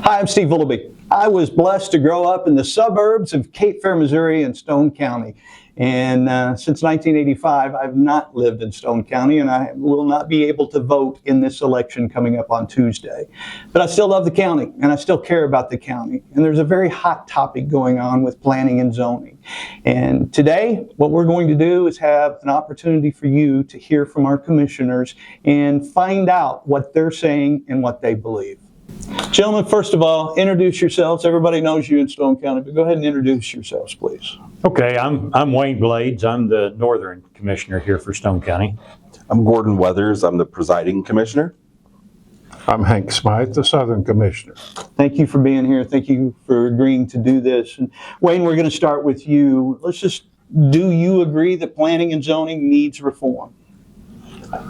Hi, I'm Steve Willoughby. I was blessed to grow up in the suburbs of Cape Fear, Missouri in Stone County. And since 1985, I've not lived in Stone County, and I will not be able to vote in this election coming up on Tuesday. But I still love the county, and I still care about the county. And there's a very hot topic going on with planning and zoning. And today, what we're going to do is have an opportunity for you to hear from our commissioners and find out what they're saying and what they believe. Gentlemen, first of all, introduce yourselves. Everybody knows you in Stone County, but go ahead and introduce yourselves, please. Okay, I'm Wayne Blades. I'm the Northern Commissioner here for Stone County. I'm Gordon Weathers. I'm the presiding commissioner. I'm Hank Smythe, the Southern Commissioner. Thank you for being here. Thank you for agreeing to do this. And Wayne, we're going to start with you. Do you agree that planning and zoning needs reform?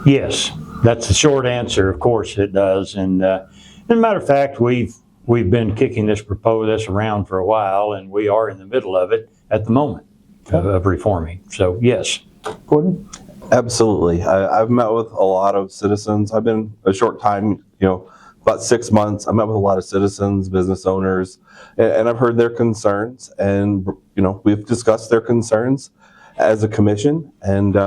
Yes, that's the short answer. Of course it does. And as a matter of fact, we've been kicking this around for a while, and we are in the middle of it at the moment of reforming. So yes. Gordon? Absolutely. I've met with a lot of citizens. I've been a short time, about 6 months. I met with a lot of citizens, business owners, and I've heard their concerns. And, we've discussed their concerns as a commission. And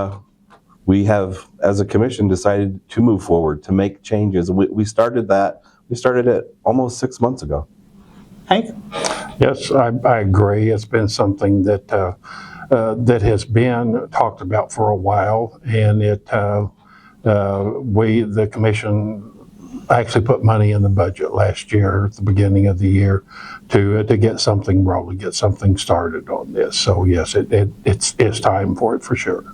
we have, as a commission, decided to move forward, to make changes. And we started that. We started it almost 6 months ago. Hank? Yes, I agree. It's been something that that has been talked about for a while, and the commission actually put money in the budget last year at the beginning of the year to get something rolling, get something started on this. So yes, it's time for it for sure.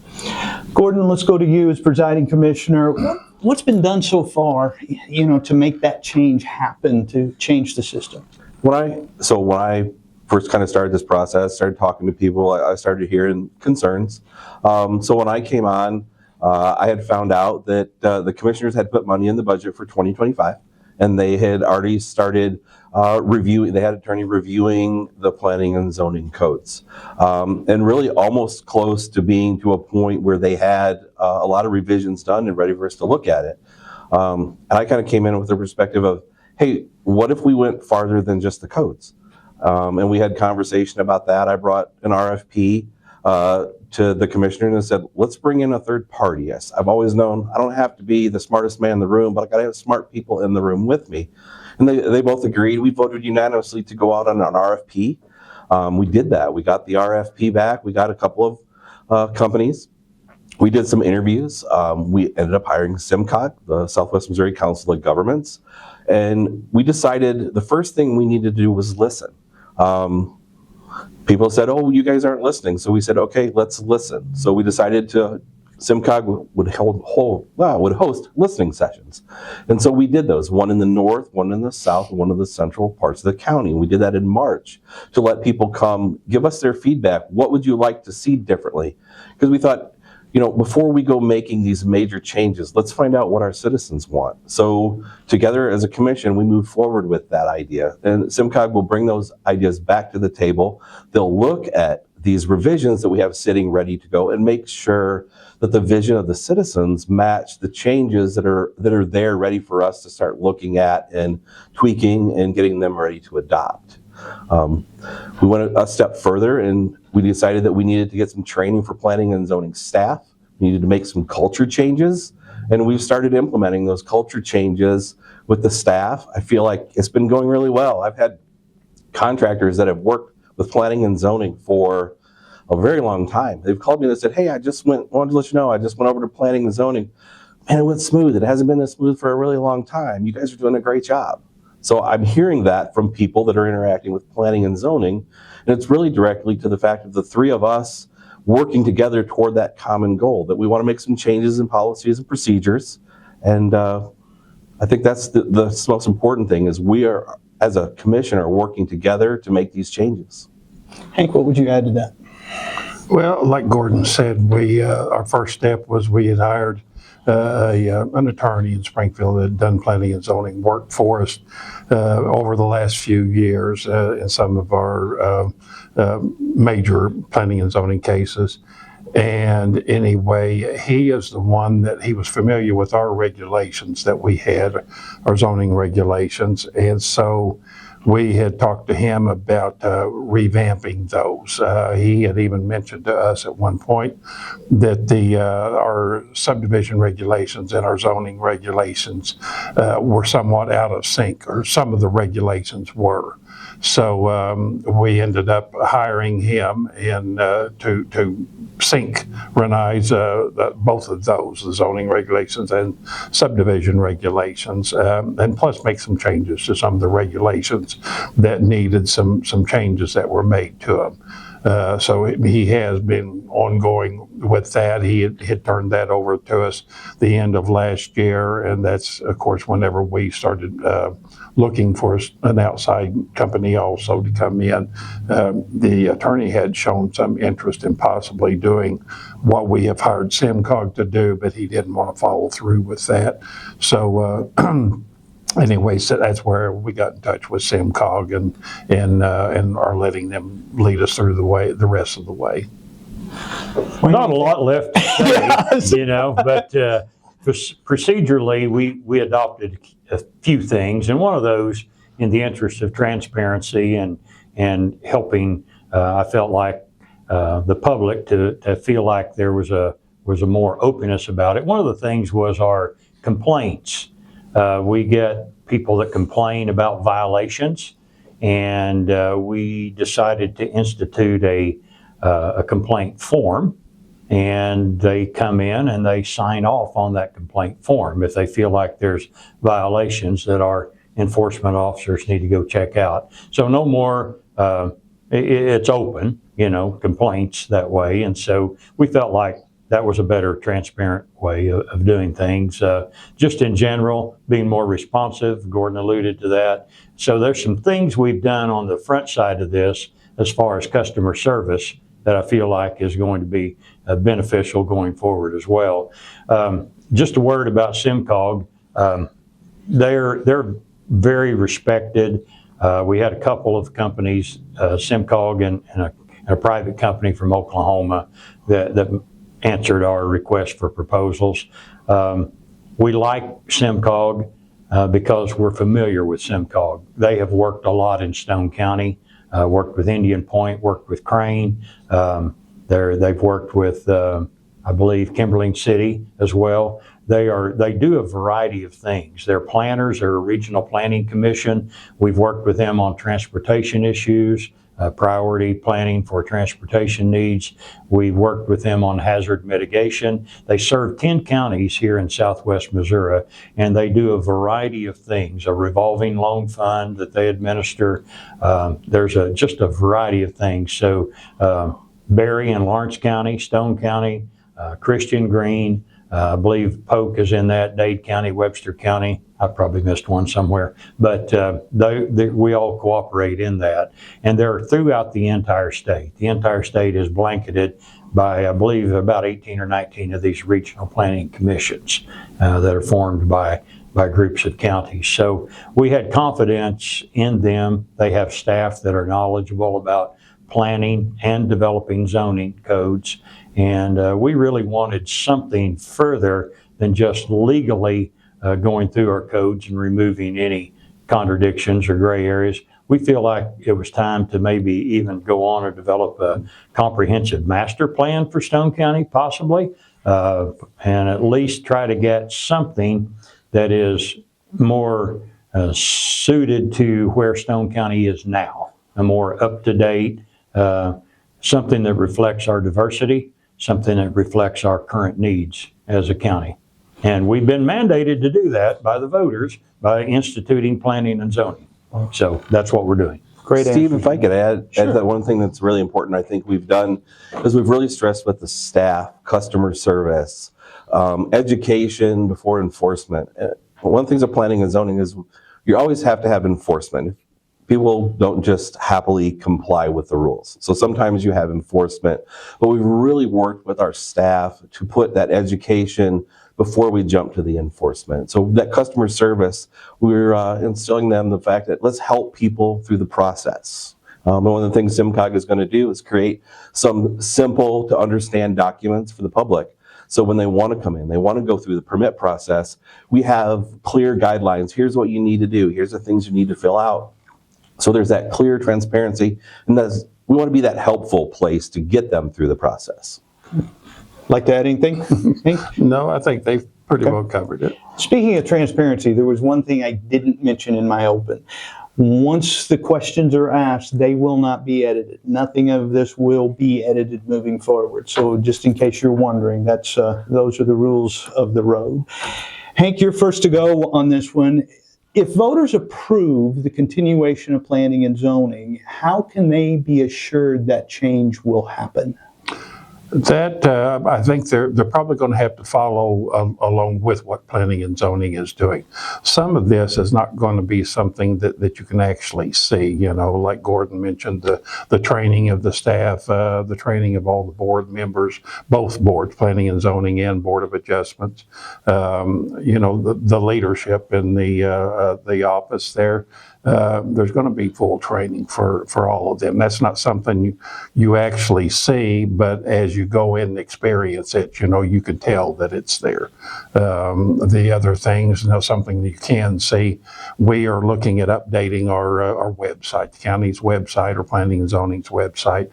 Gordon, let's go to you as presiding commissioner. What's been done so far, to make that change happen, to change the system? When I first kind of started this process, started talking to people, I started hearing concerns. So when I came on, I had found out that the commissioners had put money in the budget for 2025, and they had already started they had attorney reviewing the planning and zoning codes, and really almost close to being to a point where they had a lot of revisions done and ready for us to look at it. And I kind of came in with the perspective of, hey, what if we went farther than just the codes? And we had conversation about that. I brought an RFP to the commissioner and said, let's bring in a third party. Yes, I've always known I don't have to be the smartest man in the room, but I got to have smart people in the room with me. And they both agreed. We voted unanimously to go out on an RFP. We did that. We got the RFP back. We got a couple of companies. We did some interviews. We ended up hiring SIMCOG, the Southwest Missouri Council of Governments. And we decided the first thing we needed to do was listen. People said, oh, you guys aren't listening. So we said, okay, let's listen. So we decided SIMCOG would host listening sessions. And so we did those, one in the north, one in the south, one in the central parts of the county. We did that in March to let people come, give us their feedback. What would you like to see differently? Because we thought, before we go making these major changes, let's find out what our citizens want. So together as a commission, we move forward with that idea. And SIMCOG will bring those ideas back to the table. They'll look at these revisions that we have sitting ready to go and make sure that the vision of the citizens match the changes that are there ready for us to start looking at and tweaking and getting them ready to adopt. We went a step further and we decided that we needed to get some training for planning and zoning staff. We needed to make some culture changes, and we've started implementing those culture changes with the staff. I feel like it's been going really well. I've had contractors that have worked with planning and zoning for a very long time. They've called me and they said, hey, wanted to let you know, I just went over to planning and zoning. Man, it went smooth. It hasn't been this smooth for a really long time. You guys are doing a great job. So I'm hearing that from people that are interacting with planning and zoning, and it's really directly to the fact of the three of us working together toward that common goal, that we want to make some changes in policies and procedures. And I think that's the most important thing, is we are, as a commission, are working together to make these changes. Hank, what would you add to that? Well, like Gordon said, our first step was we had hired an attorney in Springfield that had done planning and zoning work for us over the last few years in some of our major planning and zoning cases. And anyway, he is the one that he was familiar with our regulations that we had, our zoning regulations. And so we had talked to him about revamping those. He had even mentioned to us at one point that our subdivision regulations and our zoning regulations were somewhat out of sync, or some of the regulations were. So we ended up hiring him and to synchronize both of those, the zoning regulations and subdivision regulations, and plus make some changes to some of the regulations that needed some changes that were made to them. So he has been ongoing with that. He had turned that over to us the end of last year, and that's, of course, whenever we started looking for an outside company also to come in. The attorney had shown some interest in possibly doing what we have hired SimCog to do, but he didn't want to follow through with that. So anyway, so that's where we got in touch with SimCog and are letting them lead us through the rest of the way. Not a lot left to say, but procedurally, we adopted a few things, and one of those, in the interest of transparency and helping, I felt like the public to feel like there was a more openness about it. One of the things was our complaints. We get people that complain about violations, and we decided to institute a complaint form, and they come in and they sign off on that complaint form if they feel like there's violations that our enforcement officers need to go check out. So no more, it's open, complaints that way. And so we felt like that was a better, transparent way of doing things. Just in general, being more responsive, Gordon alluded to that. So there's some things we've done on the front side of this as far as customer service that I feel like is going to be beneficial going forward as well. Just a word about SimCog. They're very respected. We had a couple of companies, SimCog and a private company from Oklahoma that answered our request for proposals. We like SimCog because we're familiar with SimCog. They have worked a lot in Stone County. Worked with Indian Point, worked with Crane. They've worked with, I believe, Kimberling City as well. They do a variety of things. They're planners. They're a regional planning commission. We've worked with them on transportation issues, priority planning for transportation needs. We've worked with them on hazard mitigation. They serve 10 counties here in southwest Missouri, and they do a variety of things, a revolving loan fund that they administer. There's just a variety of things. So Berry and Lawrence County, Stone County, Christian Green, I believe Polk is in that, Dade County, Webster County. I probably missed one somewhere, but we all cooperate in that. And they're throughout the entire state. The entire state is blanketed by, I believe, about 18 or 19 of these regional planning commissions that are formed by groups of counties. So we had confidence in them. They have staff that are knowledgeable about planning and developing zoning codes. And we really wanted something further than just legally going through our codes and removing any contradictions or gray areas. We feel like it was time to maybe even go on or develop a comprehensive master plan for Stone County, possibly, and at least try to get something that is more suited to where Stone County is now, a more up-to-date, something that reflects our diversity, something that reflects our current needs as a county. And we've been mandated to do that by the voters by instituting planning and zoning. So that's what we're doing. Great Steve, answer. if I could add that one thing that's really important, I think we've done, is we've really stressed with the staff, customer service, education before enforcement. One of the things of planning and zoning is you always have to have enforcement. People don't just happily comply with the rules. So sometimes you have enforcement, but we've really worked with our staff to put that education before we jump to the enforcement. So that customer service, we're instilling them the fact that let's help people through the process. And one of the things SimCog is going to do is create some simple to understand documents for the public. So when they want to come in, they want to go through the permit process, we have clear guidelines. Here's what you need to do. Here's the things you need to fill out. So there's that clear transparency, and we want to be that helpful place to get them through the process. Like to add anything? Hank? No, I think they've pretty well covered it. Speaking of transparency, there was one thing I didn't mention in my open. Once the questions are asked, they will not be edited. Nothing of this will be edited moving forward. So just in case you're wondering, those are the rules of the road. Hank, you're first to go on this one. If voters approve the continuation of planning and zoning, how can they be assured that change will happen? That, I think they're probably going to have to follow along with what planning and zoning is doing. Some of this is not going to be something that you can actually see, like Gordon mentioned, the training of the staff, the training of all the board members, both boards, planning and zoning and Board of Adjustments, the leadership in the office there. There's going to be full training for all of them. That's not something you actually see, but as you go in and experience it, you can tell that it's there. The other things, something that you can see, we are looking at updating our website, the county's website or planning and zoning's website,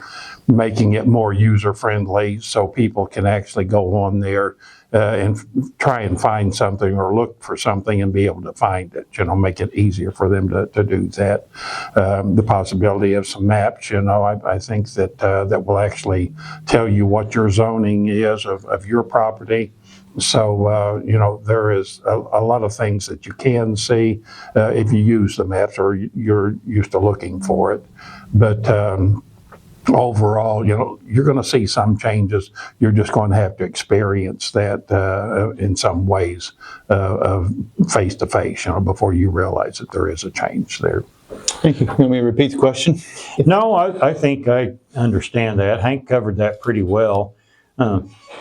making it more user-friendly so people can actually go on there and try and find something or look for something and be able to find it, make it easier for them to do that. The possibility of some maps, I think that will actually tell you what your zoning is of your property. So, there is a lot of things that you can see if you use the maps or you're used to looking for it. But overall, you're going to see some changes. You're just going to have to experience that in some ways face to face, before you realize that there is a change there. Thank you. Let me repeat the question. No, I think I understand that. Hank covered that pretty well.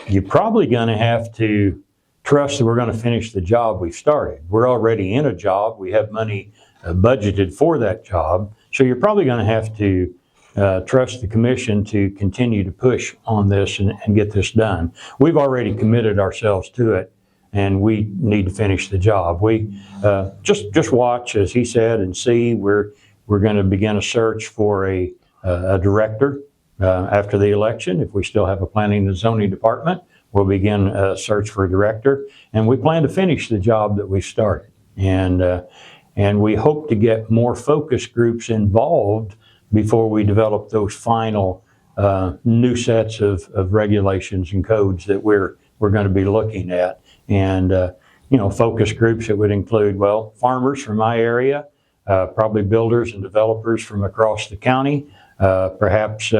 You're probably going to have to trust that we're going to finish the job we've started. We're already in a job. We have money budgeted for that job. So you're probably going to have to trust the commission to continue to push on this and get this done. We've already committed ourselves to it, and we need to finish the job. We just watch, as he said, and see. We're going to begin a search for a director after the election. If we still have a planning and zoning department, we'll begin a search for a director, and we plan to finish the job that we started. And we hope to get more focus groups involved before we develop those final new sets of regulations and codes that we're going to be looking at. And focus groups that would include, farmers from my area, probably builders and developers from across the county, perhaps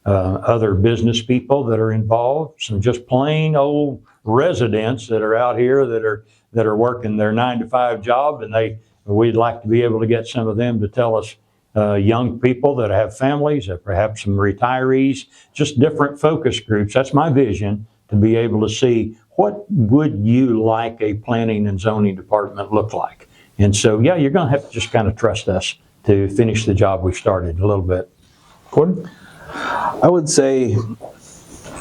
other business people that are involved, some just plain old residents that are out here that are working their 9-to-5 job, and we'd like to be able to get some of them to tell us. Young people that have families, perhaps some retirees, just different focus groups. That's my vision, to be able to see what would you like a planning and zoning department look like. And so, you're going to have to just kind of trust us to finish the job we started a little bit. Gordon? I would say,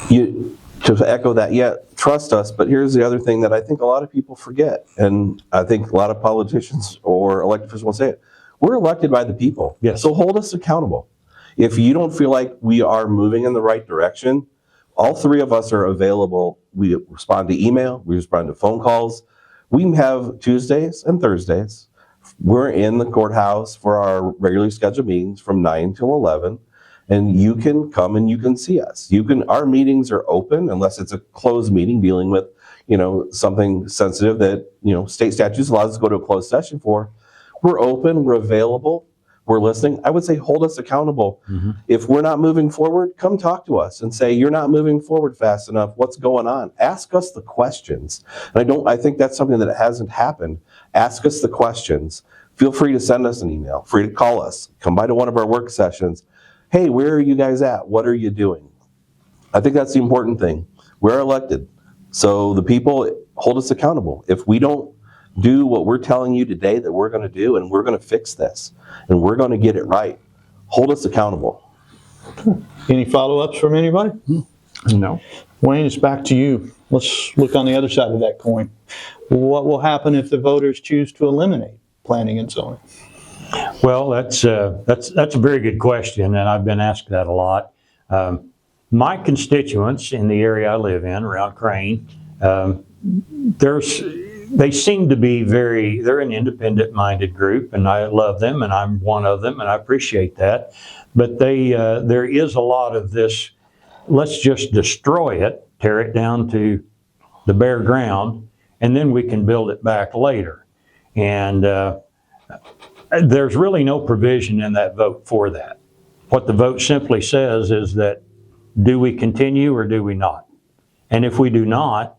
to echo that, trust us, but here's the other thing that I think a lot of people forget, and I think a lot of politicians or elected officials will say it. We're elected by the people. Yes. So hold us accountable. If you don't feel like we are moving in the right direction, all three of us are available. We respond to email, we respond to phone calls. We have Tuesdays and Thursdays. We're in the courthouse for our regularly scheduled meetings from 9 till 11. And you can come and you can see us. Our meetings are open unless it's a closed meeting dealing with, something sensitive that, state statutes allows us to go to a closed session for. We're open, we're available, we're listening. I would say hold us accountable. Mm-hmm. If we're not moving forward, come talk to us and say, you're not moving forward fast enough. What's going on? Ask us the questions. And I think that's something that hasn't happened. Ask us the questions. Feel free to send us an email, free to call us, come by to one of our work sessions. Hey, where are you guys at? What are you doing? I think that's the important thing. We're elected. So the people hold us accountable. If we don't do what we're telling you today that we're going to do, and we're going to fix this, and we're going to get it right, hold us accountable. Any follow-ups from anybody? No. Wayne, it's back to you. Let's look on the other side of that coin. What will happen if the voters choose to eliminate planning and zoning? Well, that's a very good question, and I've been asked that a lot. My constituents in the area I live in, around Crane, they seem to be they're an independent-minded group, and I love them, and I'm one of them, and I appreciate that. But there is a lot of this, let's just destroy it, tear it down to the bare ground, and then we can build it back later. And there's really no provision in that vote for that. What the vote simply says is that, do we continue or do we not? And if we do not,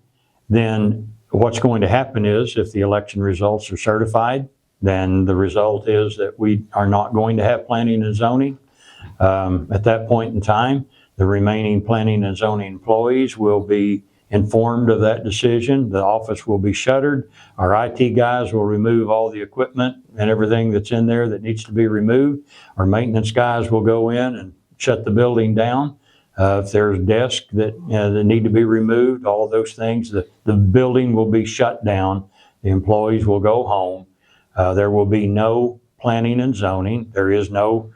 then what's going to happen is, if the election results are certified, then the result is that we are not going to have planning and zoning. At that point in time, the remaining planning and zoning employees will be informed of that decision. The office will be shuttered. Our IT guys will remove all the equipment and everything that's in there that needs to be removed. Our maintenance guys will go in and shut the building down. If there's desks that need to be removed, all of those things, the building will be shut down. The employees will go home. There will be no planning and zoning. There is no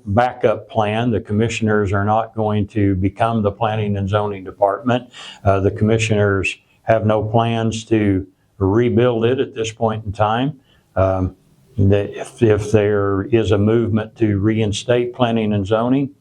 backup plan. The commissioners are not going to become the planning and zoning department. The commissioners have no plans to rebuild it at this point in time. If there is a movement to reinstate planning and zoning,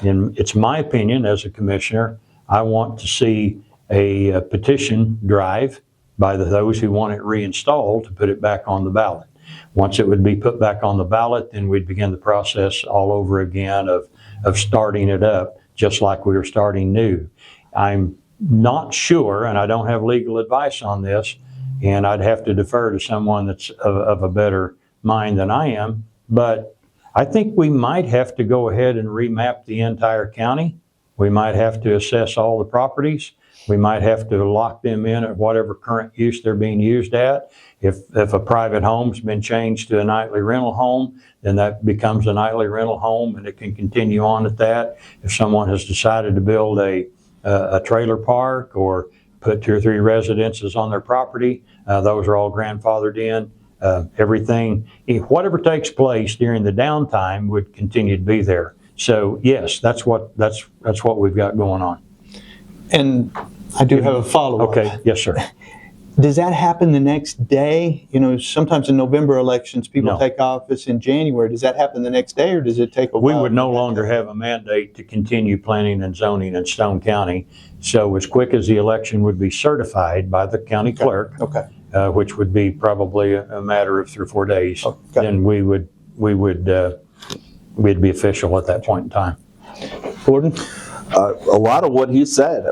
and it's my opinion as a commissioner, I want to see a petition drive by those who want it reinstalled to put it back on the ballot. Once it would be put back on the ballot, then we'd begin the process all over again of starting it up, just like we were starting new. I'm not sure, and I don't have legal advice on this, and I'd have to defer to someone that's of a better mind than I am, but I think we might have to go ahead and remap the entire county. We might have to assess all the properties. We might have to lock them in at whatever current use they're being used at. If a private home's been changed to a nightly rental home, then that becomes a nightly rental home and it can continue on at that. If someone has decided to build a trailer park or put 2 or 3 residences on their property, those are all grandfathered in. Everything, whatever takes place during the downtime would continue to be there. So yes, that's what we've got going on. And I do have a follow-up. Okay, yes, sir. Does that happen the next day? You know, sometimes in November elections, people No. take office in January. Does that happen the next day, or does it take a We while? would no longer have a mandate to continue planning and zoning in Stone County. So as quick as the election would be certified by the county clerk, Okay. which would be probably a matter of 3 or 4 days, Okay. then we'd be official at that point in time. Gordon? A lot of what he said,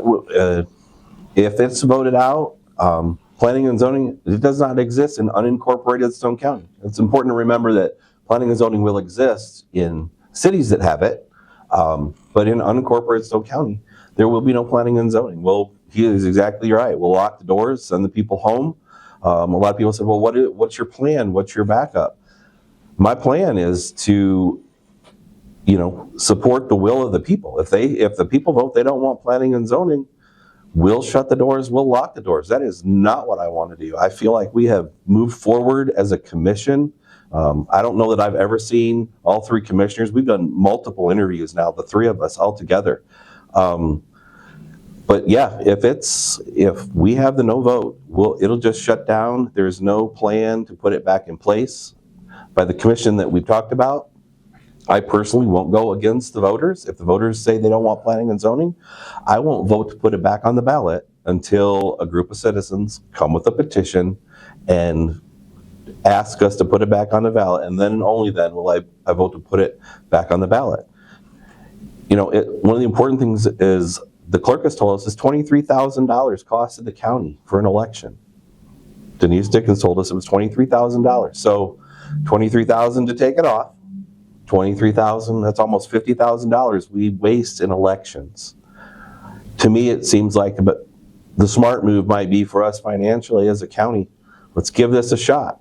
if it's voted out, planning and zoning, it does not exist in unincorporated Stone County. It's important to remember that planning and zoning will exist in cities that have it, but in unincorporated Stone County, there will be no planning and zoning. Well, he is exactly right. We'll lock the doors, send the people home. A lot of people said, well, what's your plan? What's your backup? My plan is to, support the will of the people. If the people vote they don't want planning and zoning, we'll shut the doors, we'll lock the doors. That is not what I want to do. I feel like we have moved forward as a commission. I don't know that I've ever seen all 3 commissioners. We've done multiple interviews now, the 3 of us all together. But yeah, if we have the no vote, it'll just shut down. There's no plan to put it back in place by the commission that we've talked about. I personally won't go against the voters. If the voters say they don't want planning and zoning, I won't vote to put it back on the ballot until a group of citizens come with a petition and ask us to put it back on the ballot, and then and only then will I vote to put it back on the ballot. One of the important things is the clerk has told us is $23,000 costed the county for an election. Denise Dickens told us it was $23,000. So $23,000 to take it off, $23,000, that's almost $50,000 we waste in elections. To me, it seems like the smart move might be for us financially as a county, let's give this a shot.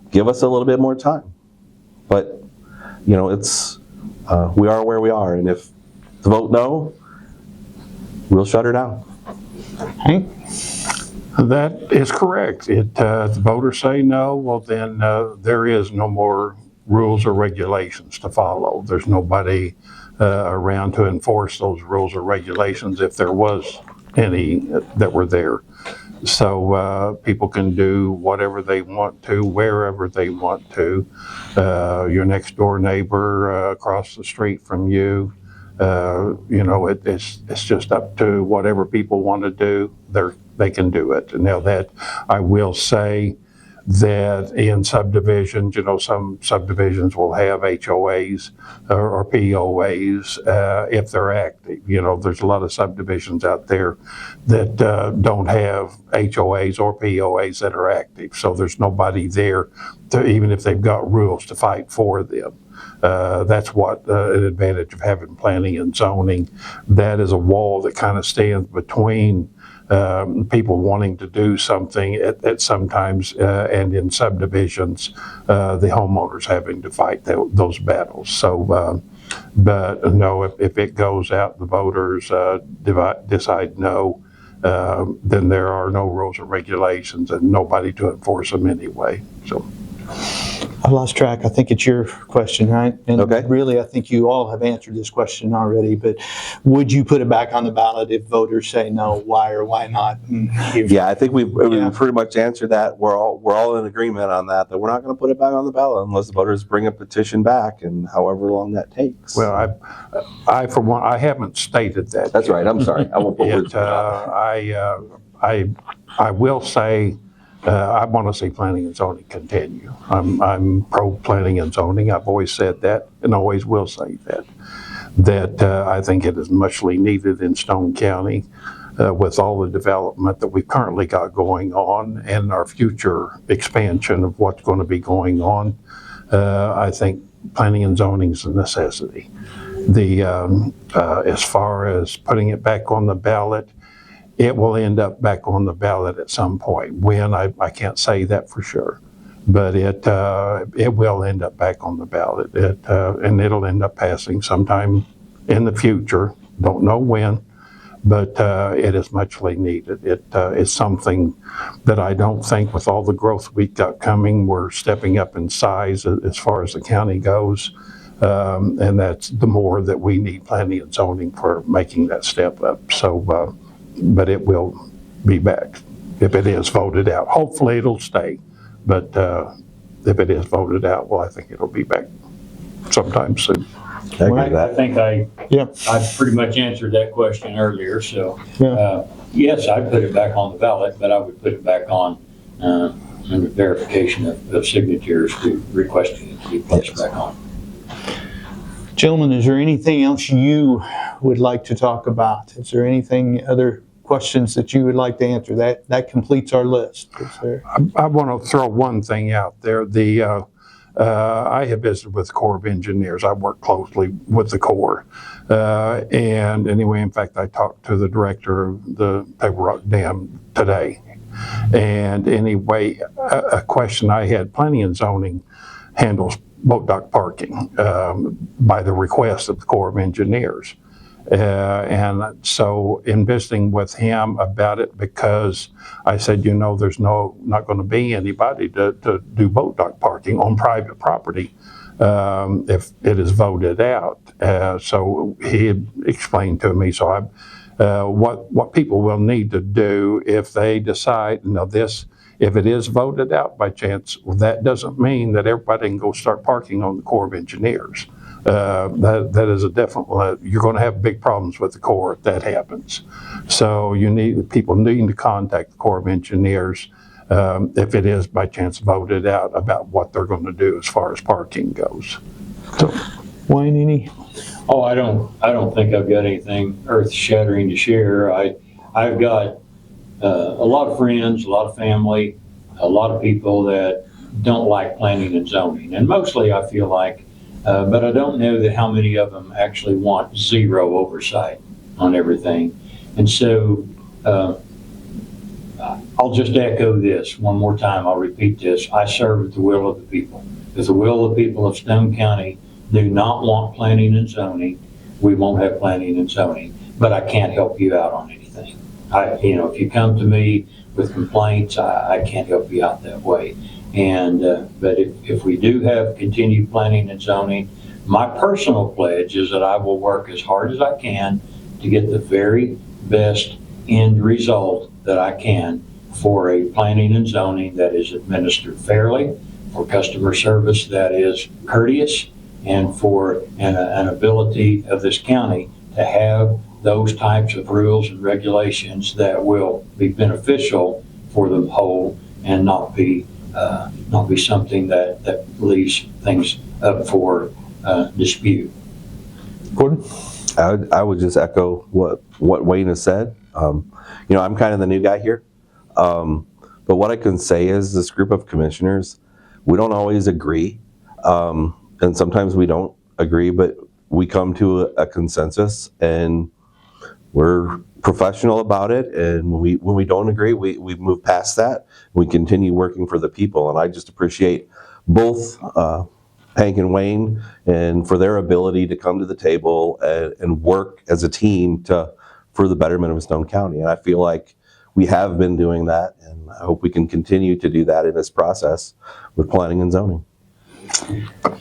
Give us a little bit more time. But, it's, we are where we are. And if the vote no, we'll shut her down. Hank? That is correct. The voters say no, well then there is no more rules or regulations to follow. There's nobody around to enforce those rules or regulations if there was any that were there. So people can do whatever they want to, wherever they want to. Your next door neighbor across the street from you, it's just up to whatever people want to do. They can do it. And now that I will say that in subdivisions, some subdivisions will have HOAs or POAs if they're active. There's a lot of subdivisions out there that don't have HOAs or POAs that are active. So there's nobody there to, even if they've got rules, to fight for them. That's what an advantage of having planning and zoning. That is a wall that kind of stands between people wanting to do something at sometimes, and in subdivisions, the homeowners having to fight those battles. So, but no, if it goes out, the voters decide no, then there are no rules or regulations and nobody to enforce them anyway. So. I've lost track. I think it's your question, right? And Okay. really, I think you all have answered this question already, but would you put it back on the ballot if voters say no? Why or why not? Yeah, I think we've Yeah. pretty much answered that. We're all in agreement on that we're not going to put it back on the ballot unless the voters bring a petition back, and however long that takes. Well, I for one, I haven't stated that. That's right. I'm sorry. I won't put words in your mouth. I will say, I want to see planning and zoning continue. I'm pro planning and zoning. I've always said that and always will say that I think it is muchly needed in Stone County with all the development that we've currently got going on and our future expansion of what's going to be going on. I think planning and zoning is a necessity. As far as putting it back on the ballot, it will end up back on the ballot at some point. When, I can't say that for sure, but it will end up back on the ballot. And it'll end up passing sometime in the future. Don't know when, but it is muchly needed. It is something that I don't think, with all the growth we've got coming, we're stepping up in size as far as the county goes. And that's the more that we need planning and zoning for making that step up. So, but it will be back if it is voted out. Hopefully it'll stay, but if it is voted out, well, I think it'll be back sometime soon. I agree with I that. think I Yeah. pretty much answered that question earlier. So, Yeah. yes, I'd put it back on the ballot, but I would put it back on under verification of signatures to requesting it to be placed back on. Gentlemen, is there anything else you would like to talk about? Is there anything, other questions that you would like to answer? That completes our list. Is there? I want to throw one thing out there. I have visited with the Corps of Engineers. I work closely with the Corps. And anyway, in fact, I talked to the director of the Paper Rock Dam today. And anyway, a question I had, planning and zoning handles boat dock parking by the request of the Corps of Engineers. And so in visiting with him about it, because I said, there's not going to be anybody to do boat dock parking on private property if it is voted out. So he had explained to me, so what people will need to do if they decide, if it is voted out by chance, well, that doesn't mean that everybody can go start parking on the Corps of Engineers. That is a definite, you're going to have big problems with the Corps if that happens. So people need to contact the Corps of Engineers if it is by chance voted out about what they're going to do as far as parking goes. So, Wayne, any? Oh, I don't think I've got anything earth-shattering to share. I've got a lot of friends, a lot of family, a lot of people that don't like planning and zoning, and mostly I feel like, but I don't know that how many of them actually want zero oversight on everything. And so I'll just echo this one more time. I'll repeat this. I serve at the will of the people. If the will of the people of Stone County do not want planning and zoning, we won't have planning and zoning, but I can't help you out on anything. If you come to me with complaints, I can't help you out that way. And, but if we do have continued planning and zoning, my personal pledge is that I will work as hard as I can to get the very best end result that I can for a planning and zoning that is administered fairly, for customer service that is courteous, and for an ability of this county to have those types of rules and regulations that will be beneficial for the whole and not be something that leaves things up for dispute. Gordon? I would just echo what Wayne has said. I'm kind of the new guy here. But what I can say is this group of commissioners, we don't always agree. And sometimes we don't agree, but we come to a consensus and we're professional about it. And when we don't agree, we move past that. We continue working for the people. And I just appreciate both Hank and Wayne and for their ability to come to the table and work as a team for the betterment of Stone County. And I feel like we have been doing that, and I hope we can continue to do that in this process with planning and zoning.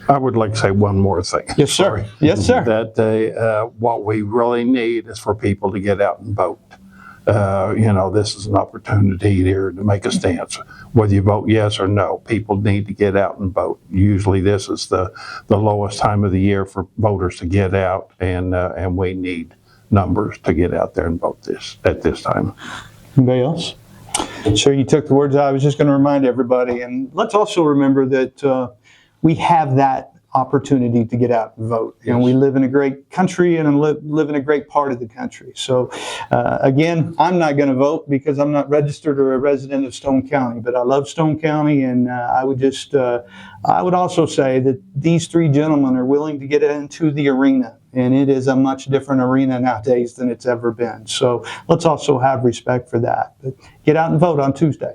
I would like to say one more thing. Yes, sir. Sorry. Yes, sir. That what we really need is for people to get out and vote. This is an opportunity here to make a stance. Whether you vote yes or no, people need to get out and vote. Usually this is the lowest time of the year for voters to get out, and we need numbers to get out there and vote at this time. Anybody else? Sure, you took the words out. I was just going to remind everybody, and let's also remember that we have that opportunity to get out and vote. Yes. And we live in a great country and live in a great part of the country. So again, I'm not going to vote because I'm not registered or a resident of Stone County, but I love Stone County, and I would also say that these three gentlemen are willing to get into the arena. And it is a much different arena nowadays than it's ever been. So let's also have respect for that. But get out and vote on Tuesday.